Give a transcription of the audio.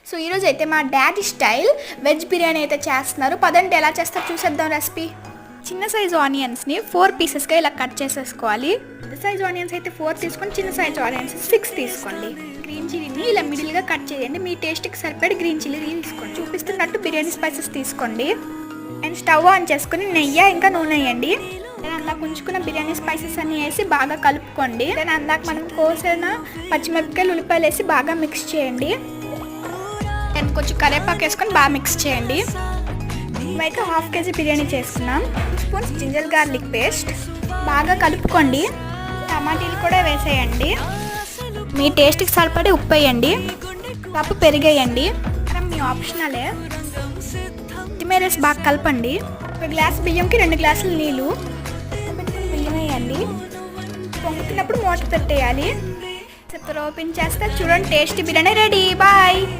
So ఈరోజు అయితే మా డాడీ స్టైల్ వెజ్ బిర్యానీ అయితే చేస్తున్నారు. పదండి ఎలా చేస్తారో చూసేద్దాం రెసిపీ. చిన్న సైజు ఆనియన్స్ని 4 పీసెస్గా ఇలా కట్ చేసేసుకోవాలి. పెద్ద సైజు ఆనియన్స్ అయితే 4 తీసుకొని చిన్న సైజు ఆనియన్స్ 6 తీసుకోండి. గ్రీన్ చిల్లీని ఇలా మిడిల్గా కట్ చేయండి. మీ టేస్ట్కి సరిపడి గ్రీన్ చిల్లీ తీసుకోండి. చూపిస్తున్నట్టు బిర్యానీ స్పైసెస్ తీసుకోండి. అండ్ స్టవ్ ఆన్ చేసుకుని నెయ్యి ఇంకా నూనె వేయండి. నేను అందాక ఉంచుకున్న బిర్యానీ స్పైసెస్ అన్ని వేసి బాగా కలుపుకోండి. నేను అందాక మనం కోసిన పచ్చిమిరపకాయలు ఉల్లిపాయలు వేసి బాగా మిక్స్ చేయండి. అండ్ కొంచెం కరివేపాకు వేసుకొని బాగా మిక్స్ చేయండి. అయితే 1/2 kg బిర్యానీ చేసుకున్నాం. 2 స్పూన్స్ జింజర్ గార్లిక్ పేస్ట్ బాగా కలుపుకోండి. టమాటీలు కూడా వేసేయండి. మీ టేస్ట్కి సరిపడి ఉప్పు వేయండి. కప్పు పెరిగేయండి. మీ ఆప్షనలే. కొత్తిమీర బాగా కలపండి. 1 గ్లాస్ బియ్యంకి 2 గ్లాసులు నీళ్ళు బియ్యం వేయండి. పొంగుతున్నప్పుడు మూత పెట్టేయాలి. ఓపెన్ చేస్తే చూడండి టేస్టీ బిర్యానీ రెడీ. బాయ్.